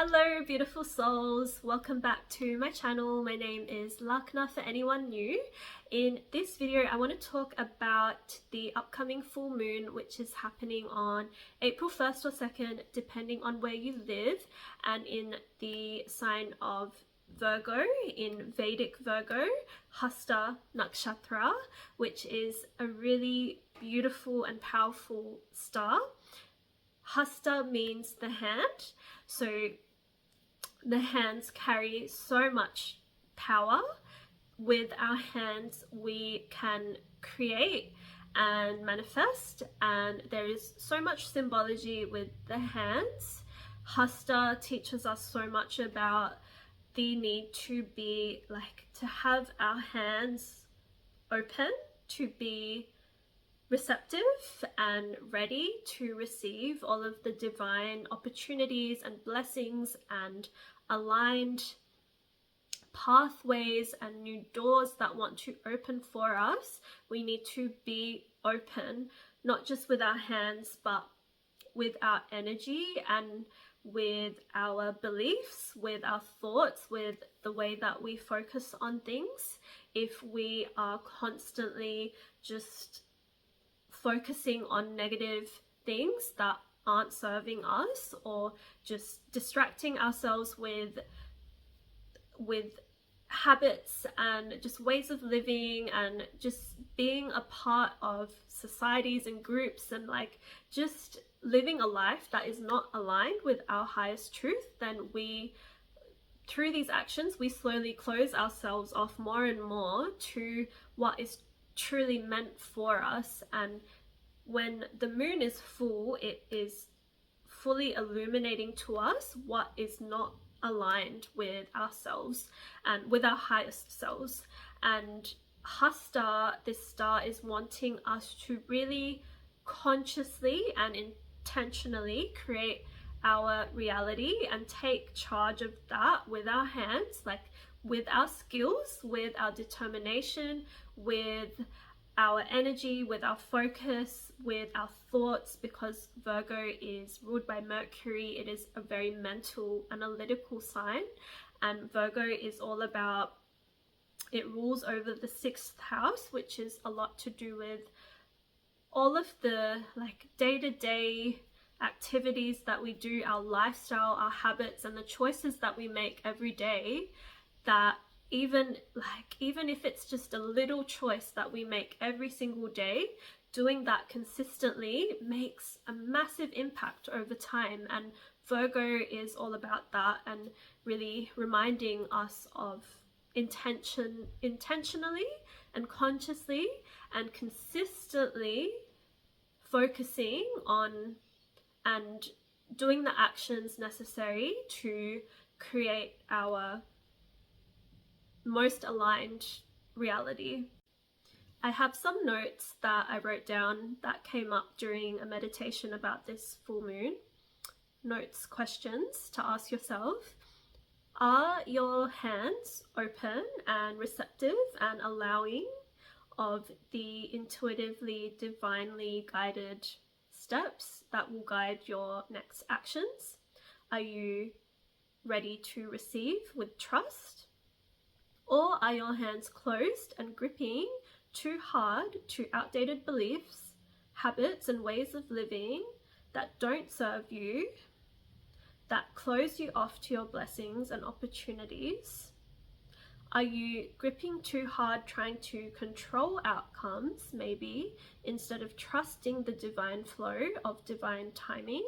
Hello beautiful souls, welcome back to my channel. My name is Lakna for anyone new. In this video I want to talk about the upcoming full moon, which is happening on April 1st or 2nd depending on where you live, and in the sign of Virgo, in Vedic Virgo Hasta nakshatra, which is a really beautiful and powerful star. Hasta means the hand, so the hands carry so much power. With our hands we can create and manifest, and there is so much symbology with the hands. Hasta teaches us so much about the need to be to have our hands open, to be receptive and ready to receive all of the divine opportunities and blessings and aligned pathways and new doors that want to open for us. We need to be open, not just with our hands, but with our energy and with our beliefs, with our thoughts, with the way that we focus on things. If we are constantly just focusing on negative things that aren't serving us, or just distracting ourselves with habits and just ways of living and just being a part of societies and groups and just living a life that is not aligned with our highest truth, then through these actions we slowly close ourselves off more and more to what is truly meant for us. And when the moon is full, it is fully illuminating to us what is not aligned with ourselves and with our highest selves. And Hasta, this star, is wanting us to really consciously and intentionally create our reality and take charge of that with our hands, with our skills, with our determination, with our energy, with our focus, with our thoughts, because Virgo is ruled by Mercury. It is a very mental, analytical sign, and Virgo is all about, it rules over the 6th house, which is a lot to do with all of the day-to-day activities that we do, our lifestyle, our habits, and the choices that we make every day, that even if it's just a little choice that we make every single day, doing that consistently makes a massive impact over time. And Virgo is all about that, and really reminding us of intentionally and consciously and consistently focusing on and doing the actions necessary to create our most aligned reality. I have some notes that I wrote down that came up during a meditation about this full moon. Notes, questions to ask yourself. Are your hands open and receptive and allowing of the intuitively, divinely guided steps that will guide your next actions? Are you ready to receive with trust? Or are your hands closed and gripping too hard to outdated beliefs, habits, and ways of living that don't serve you, that close you off to your blessings and opportunities? Are you gripping too hard, trying to control outcomes, maybe, instead of trusting the divine flow of divine timing?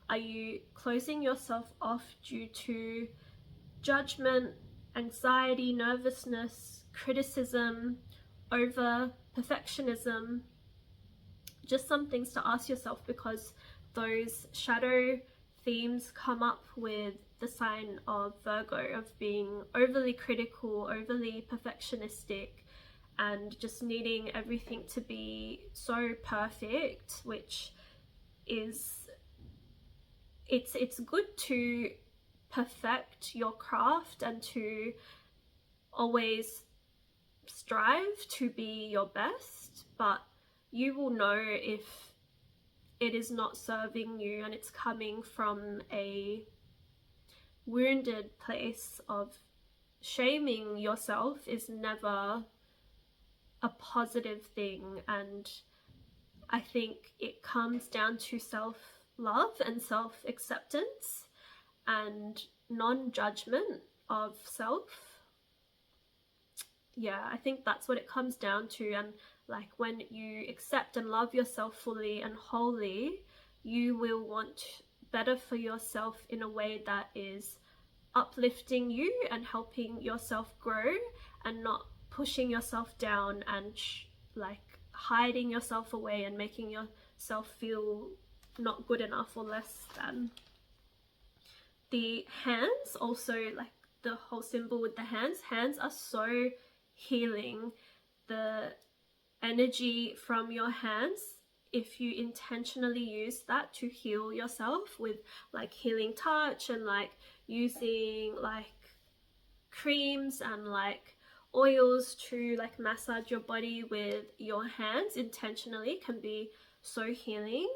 Are you closing yourself off due to judgment, anxiety, nervousness, criticism, over perfectionism? Just some things to ask yourself, because those shadow themes come up with the sign of Virgo, of being overly critical, overly perfectionistic, and just needing everything to be so perfect, which is, it's good to perfect your craft and to always strive to be your best, but you will know if it is not serving you and it's coming from a wounded place of shaming yourself is never a positive thing. And I think it comes down to self-love and self-acceptance and non-judgment of self. Yeah, I think that's what it comes down to. And like when you accept and love yourself fully and wholly, you will want better for yourself in a way that is uplifting you and helping yourself grow, and not pushing yourself down and like hiding yourself away and making yourself feel not good enough or less than. The hands also, like the whole symbol with the hands are so healing. The energy from your hands, if you intentionally use that to heal yourself with like healing touch and like using like creams and like oils to like massage your body with your hands intentionally, can be so healing.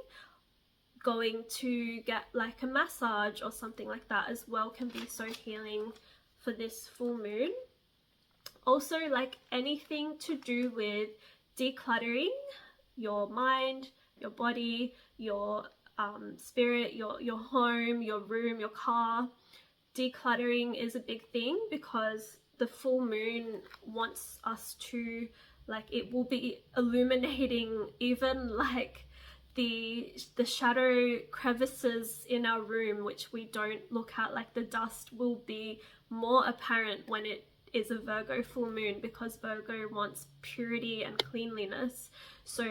Going to get like a massage or something like that as well can be so healing for this full moon. Also, like anything to do with decluttering your mind, your body, your spirit, your home, your room, your car. Decluttering is a big thing because the full moon wants us to, like, it will be illuminating even like the shadow crevices in our room which we don't look at. Like the dust will be more apparent when it is a Virgo full moon, because Virgo wants purity and cleanliness. So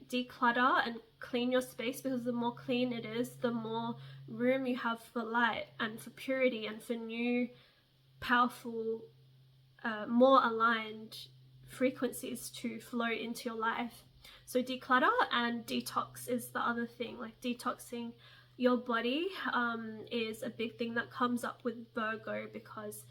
declutter and clean your space, because the more clean it is, the more room you have for light and for purity and for new, powerful, more aligned frequencies to flow into your life. So declutter and detox is the other thing. Like detoxing your body is a big thing that comes up with Virgo, because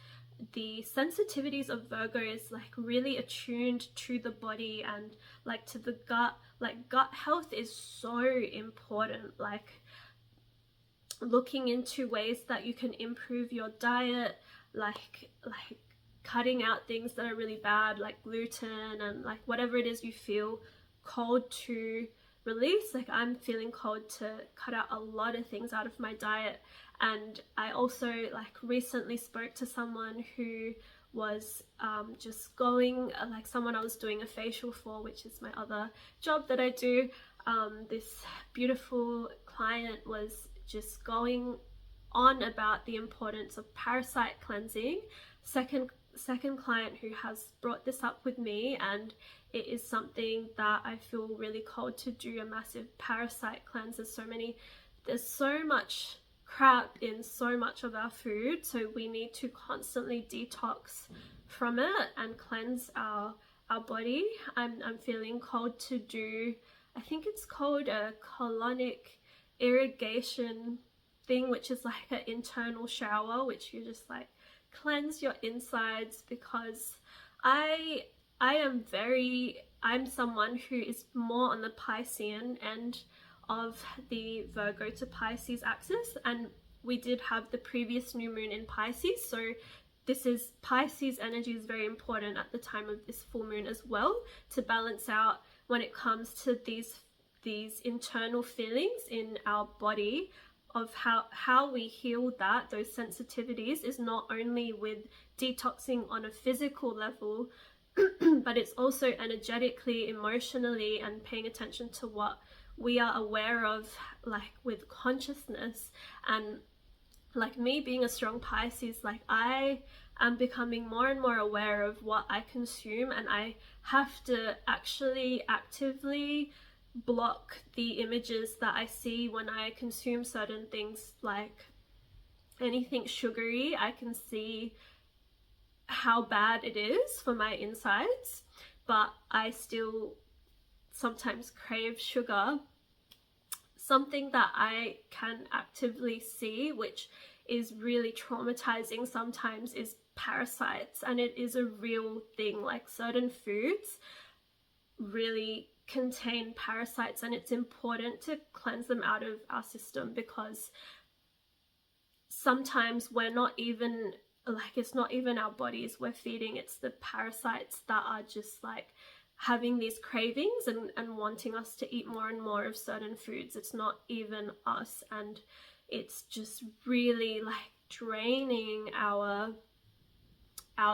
the sensitivities of Virgo is like really attuned to the body and like to the gut. Like gut health is so important. Like looking into ways that you can improve your diet, like cutting out things that are really bad, like gluten and like whatever it is you feel called to release. Like I'm feeling called to cut out a lot of things out of my diet. And I also like recently spoke to someone who was just going, like someone I was doing a facial for, which is my other job that I do. This beautiful client was just going on about the importance of parasite cleansing. Second client who has brought this up with me, and it is something that I feel really called to do, a massive parasite cleanse. There's so much crap in so much of our food, so we need to constantly detox from it and cleanse our body. I'm feeling called to do, I think it's called a colonic irrigation thing, which is like an internal shower, which you just like cleanse your insides, because I'm someone who is more on the Piscean end of the Virgo to Pisces axis, and we did have the previous new moon in Pisces, so this is Pisces energy is very important at the time of this full moon as well, to balance out when it comes to these internal feelings in our body, of how we heal those sensitivities is not only with detoxing on a physical level, but it's also energetically, emotionally, and paying attention to what we are aware of, like with consciousness. And like me being a strong Pisces, like I am becoming more and more aware of what I consume, and I have to actually actively block the images that I see when I consume certain things. Like anything sugary, I can see how bad it is for my insides, but I still sometimes crave sugar. Something that I can actively see, which is really traumatizing sometimes, is parasites, and it is a real thing. Like certain foods really contain parasites, and it's important to cleanse them out of our system, because sometimes we're not even, like, it's not even our bodies we're feeding, it's the parasites that are just like having these cravings and wanting us to eat more and more of certain foods. It's not even us, and it's just really like draining our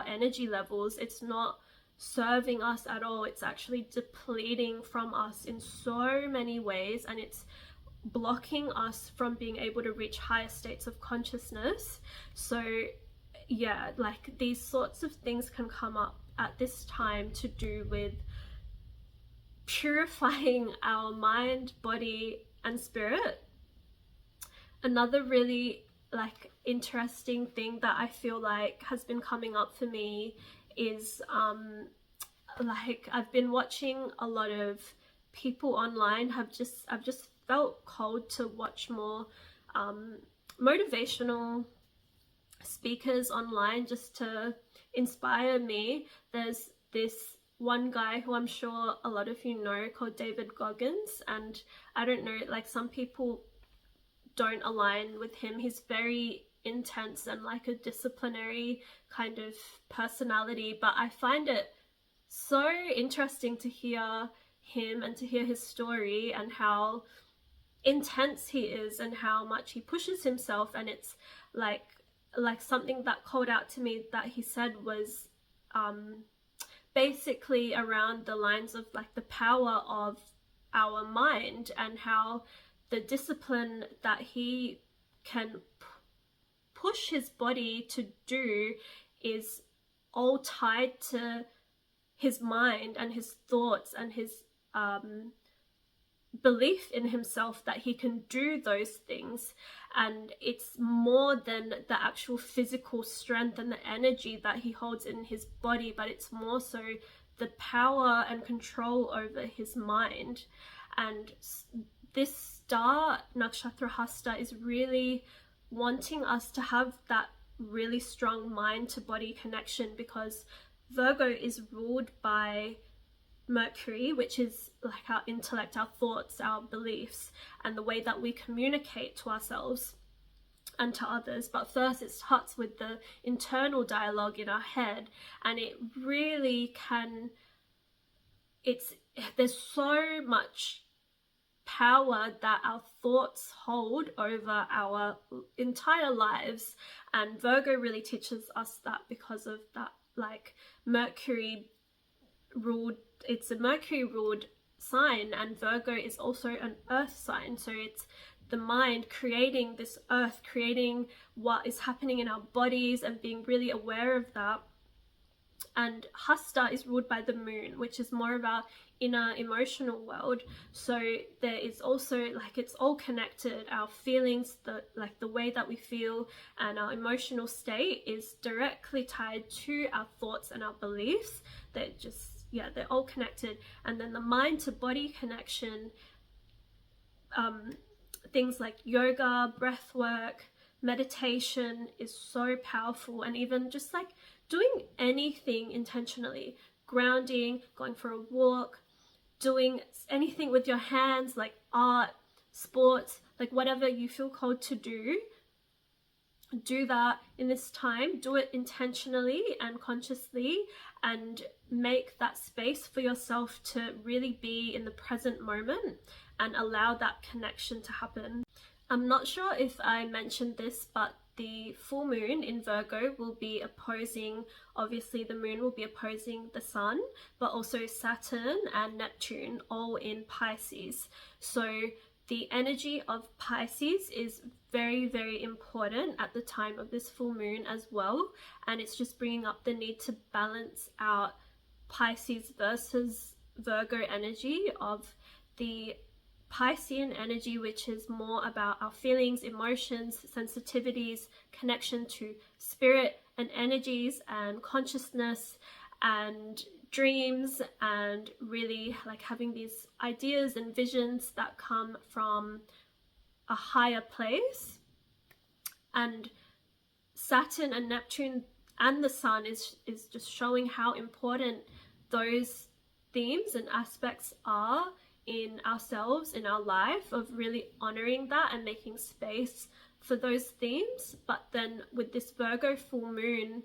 energy levels. It's not serving us at all. It's actually depleting from us in so many ways, and it's blocking us from being able to reach higher states of consciousness. So yeah, like these sorts of things can come up at this time to do with purifying our mind, body, and spirit. Another really like interesting thing that I feel like has been coming up for me is like I've been watching a lot of people online. I've just felt called to watch more motivational speakers online just to inspire me. There's this one guy who I'm sure a lot of you know called David Goggins, and I don't know, like some people don't align with him. He's very intense and like a disciplinary kind of personality, but I find it so interesting to hear him and to hear his story and how intense he is and how much he pushes himself. And it's like something that called out to me that he said was basically around the lines of like the power of our mind, and how the discipline that he can push his body to do is all tied to his mind and his thoughts and his belief in himself that he can do those things. And it's more than the actual physical strength and the energy that he holds in his body, but it's more so the power and control over his mind. And this star Nakshatra Hasta is really wanting us to have that really strong mind to body connection, because Virgo is ruled by Mercury, which is like our intellect, our thoughts, our beliefs, and the way that we communicate to ourselves and to others. But first it starts with the internal dialogue in our head, and it really can, there's so much power that our thoughts hold over our entire lives. And Virgo really teaches us that because of that, like Mercury ruled, it's a Mercury ruled sign, and Virgo is also an earth sign. So it's the mind creating this earth, creating what is happening in our bodies and being really aware of that. And Hasta is ruled by the moon, which is more of our inner emotional world. So there is also like, it's all connected. Our feelings, the way that we feel and our emotional state is directly tied to our thoughts and our beliefs. They're just, yeah, they're all connected. And then the mind to body connection, things like yoga, breath work, meditation is so powerful. And even just like doing anything intentionally, grounding, going for a walk, doing anything with your hands like art, sports, like whatever you feel called to do that in this time. Do it intentionally and consciously, and make that space for yourself to really be in the present moment and allow that connection to happen. I'm not sure if I mentioned this, but the full moon in Virgo will be opposing, obviously the moon will be opposing the sun, but also Saturn and Neptune, all in Pisces. So the energy of Pisces is very, very important at the time of this full moon as well. And it's just bringing up the need to balance out Pisces versus Virgo energy of the Piscean energy, which is more about our feelings, emotions, sensitivities, connection to spirit and energies and consciousness and dreams, and really like having these ideas and visions that come from a higher place. And Saturn and Neptune and the sun is just showing how important those themes and aspects are in ourselves, in our life, of really honoring that and making space for those themes. But then with this Virgo full moon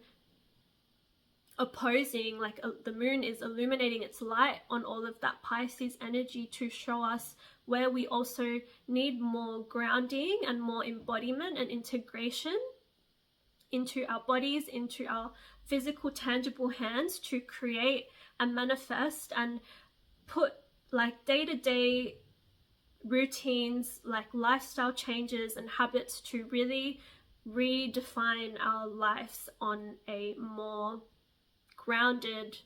opposing, like the moon is illuminating its light on all of that Pisces energy to show us where we also need more grounding and more embodiment and integration into our bodies, into our physical tangible hands, to create and manifest and put like day-to-day routines, like lifestyle changes and habits to really redefine our lives on a more grounded,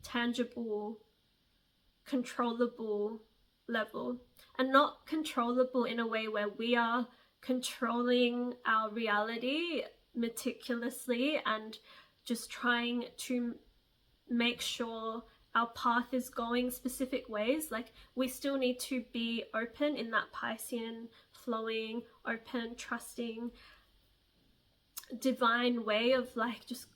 tangible, controllable level. And not controllable in a way where we are controlling our reality meticulously and just trying to make sure our path is going specific ways. Like, we still need to be open in that Piscean, flowing, open, trusting, divine way of like just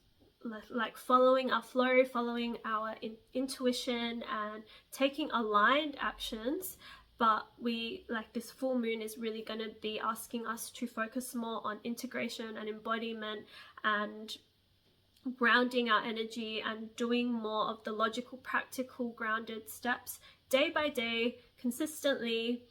like following our flow, following our intuition and taking aligned actions. But we, like, this full moon is really going to be asking us to focus more on integration and embodiment and grounding our energy and doing more of the logical, practical, grounded steps day by day, consistently,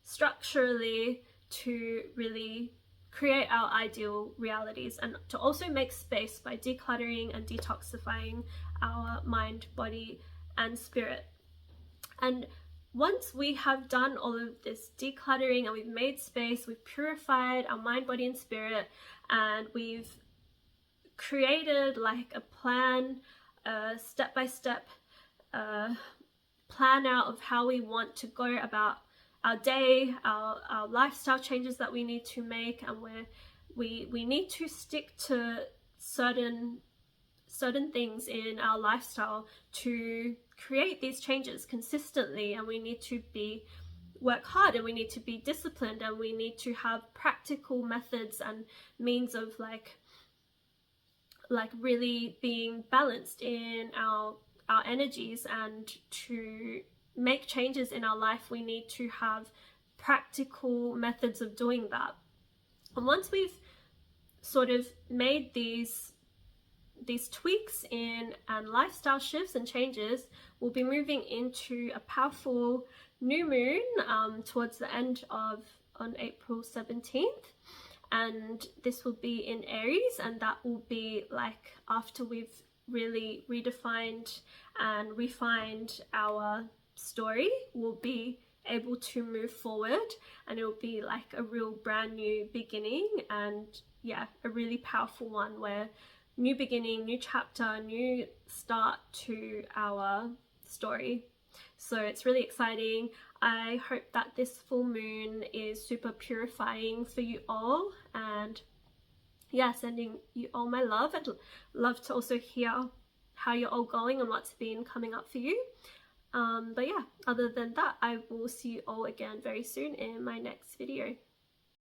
structurally, to really create our ideal realities, and to also make space by decluttering and detoxifying our mind, body, and spirit. And once we have done all of this decluttering and we've made space, we've purified our mind, body, and spirit, and we've created like a plan, a step-by-step plan out of how we want to go about our day, our lifestyle changes that we need to make, and where we need to stick to certain things in our lifestyle to create these changes consistently. And we need to work hard, and we need to be disciplined, and we need to have practical methods and means of like really being balanced in our energies. And to make changes in our life, we need to have practical methods of doing that. And once we've sort of made these tweaks in and lifestyle shifts and changes, we'll be moving into a powerful new moon towards the end of on April 17th. And this will be in Aries, and that will be like after we've really redefined and refined our story, we'll be able to move forward, and it'll be like a real brand new beginning. And yeah, a really powerful one, where new beginning, new chapter, new start to our story. So it's really exciting. I hope that this full moon is super purifying for you all, and yeah, sending you all my love. I'd love to also hear how you're all going and what's been coming up for you. But yeah, other than that, I will see you all again very soon in my next video.